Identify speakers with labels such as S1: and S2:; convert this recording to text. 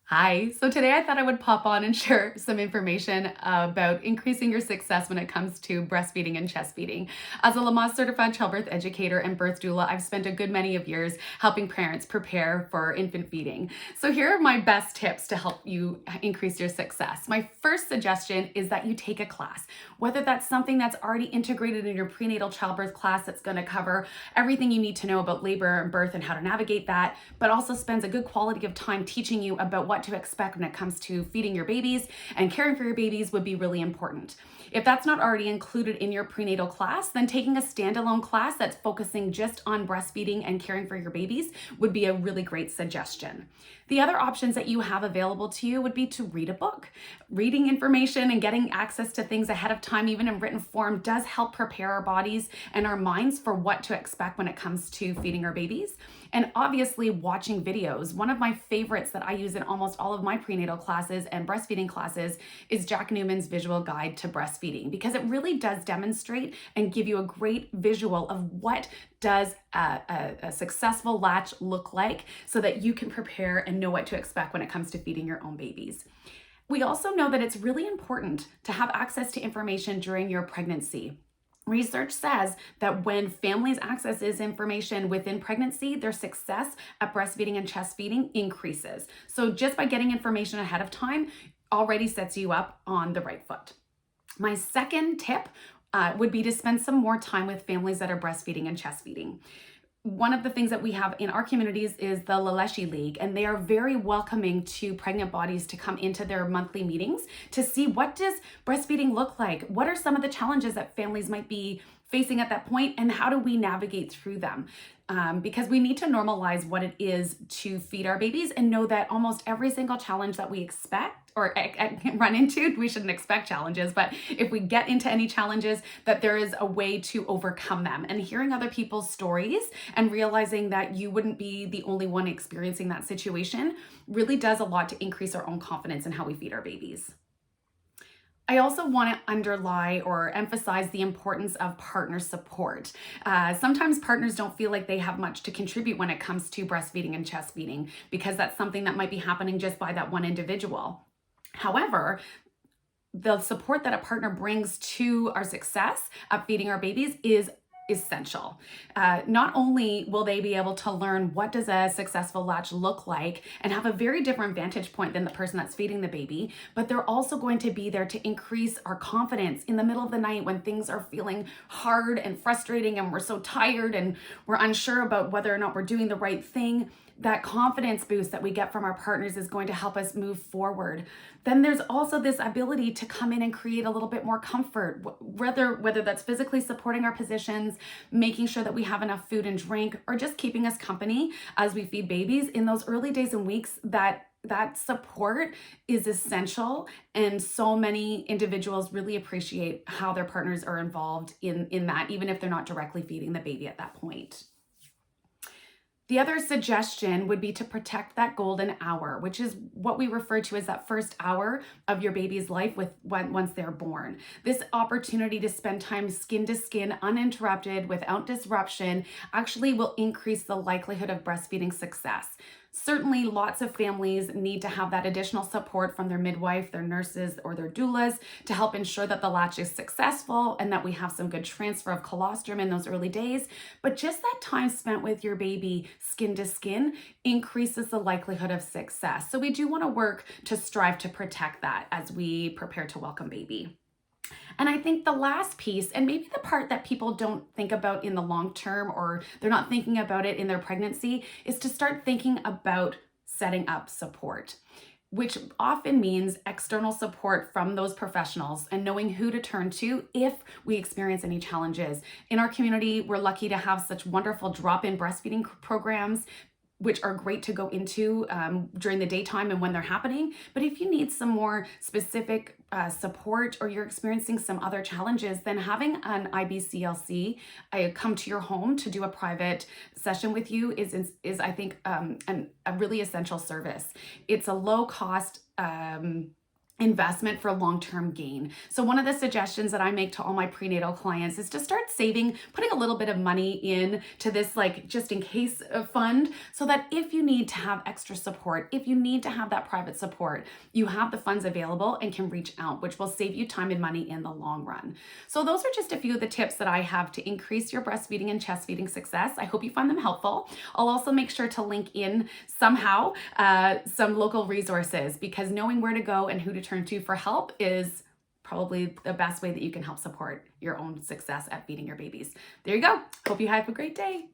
S1: Hi, so today I thought I would pop on and share some information about increasing your success when it comes to breastfeeding and chest feeding. As a Lamaze certified childbirth educator and birth doula, I've spent a good many of years helping parents prepare for infant feeding. So here are my best tips to help you increase your success. My first suggestion is that you take a class, whether that's something that's already integrated in your prenatal childbirth class that's going to cover everything you need to know about labor and birth and how to navigate that, but also spends a good quality of time teaching you about what to expect when it comes to feeding your babies and caring for your babies would be really important. If that's not already included in your prenatal class, then taking a standalone class that's focusing just on breastfeeding and caring for your babies would be a really great suggestion. The other options that you have available to you would be to read a book. Reading information and getting access to things ahead of time, even in written form, does help prepare our bodies and our minds for what to expect when it comes to feeding our babies. And obviously, watching videos. One of my favorites that I use in almost all of my prenatal classes and breastfeeding classes is Jack Newman's Visual Guide to Breastfeeding, because it really does demonstrate and give you a great visual of what does a successful latch look like, so that you can prepare and know what to expect when it comes to feeding your own babies. We also know that it's really important to have access to information during your pregnancy. Research says that when families access this information within pregnancy, their success at breastfeeding and chest feeding increases. So just by getting information ahead of time already sets you up on the right foot. My second tip would be to spend some more time with families that are breastfeeding and chest feeding. One of the things that we have in our communities is the Laleshi League, and they are very welcoming to pregnant bodies to come into their monthly meetings to see, what does breastfeeding look like? What are some of the challenges that families might be facing at that point, and how do we navigate through them? Because we need to normalize what it is to feed our babies and know that almost every single challenge that we expect or run into, we shouldn't expect challenges, but if we get into any challenges, that there is a way to overcome them. And hearing other people's stories and realizing that you wouldn't be the only one experiencing that situation really does a lot to increase our own confidence in how we feed our babies. I also want to underlie or emphasize the importance of partner support. Sometimes partners don't feel like they have much to contribute when it comes to breastfeeding and chest feeding, because that's something that might be happening just by that one individual. However, the support that a partner brings to our success at feeding our babies is essential. Not only will they be able to learn what does a successful latch look like and have a very different vantage point than the person that's feeding the baby, but they're also going to be there to increase our confidence in the middle of the night when things are feeling hard and frustrating and we're so tired and we're unsure about whether or not we're doing the right thing. That confidence boost that we get from our partners is going to help us move forward. Then there's also this ability to come in and create a little bit more comfort, whether that's physically supporting our positions, making sure that we have enough food and drink, or just keeping us company as we feed babies. In those early days and weeks, that support is essential, and so many individuals really appreciate how their partners are involved in that, even if they're not directly feeding the baby at that point. The other suggestion would be to protect that golden hour, which is what we refer to as that first hour of your baby's life once they're born. This opportunity to spend time skin to skin, uninterrupted, without disruption, actually will increase the likelihood of breastfeeding success. Certainly, lots of families need to have that additional support from their midwife, their nurses, or their doulas to help ensure that the latch is successful and that we have some good transfer of colostrum in those early days. But just that time spent with your baby skin to skin increases the likelihood of success. So we do want to work to strive to protect that as we prepare to welcome baby. And I think the last piece, and maybe the part that people don't think about in the long term, or they're not thinking about it in their pregnancy, is to start thinking about setting up support, which often means external support from those professionals and knowing who to turn to if we experience any challenges. In our community, we're lucky to have such wonderful drop-in breastfeeding programs, which are great to go into during the daytime and when they're happening. But if you need some more specific support, or you're experiencing some other challenges, then having an IBCLC come to your home to do a private session with you is I think, a really essential service. It's a low cost investment for long-term gain. So one of the suggestions that I make to all my prenatal clients is to start saving, putting a little bit of money in to this like just in case fund, so that if you need to have extra support, if you need to have that private support, you have the funds available and can reach out, which will save you time and money in the long run. So those are just a few of the tips that I have to increase your breastfeeding and chest feeding success. I hope you find them helpful. I'll also make sure to link in somehow some local resources, because knowing where to go and who to turn to for help is probably the best way that you can help support your own success at feeding your babies. There you go. Hope you have a great day.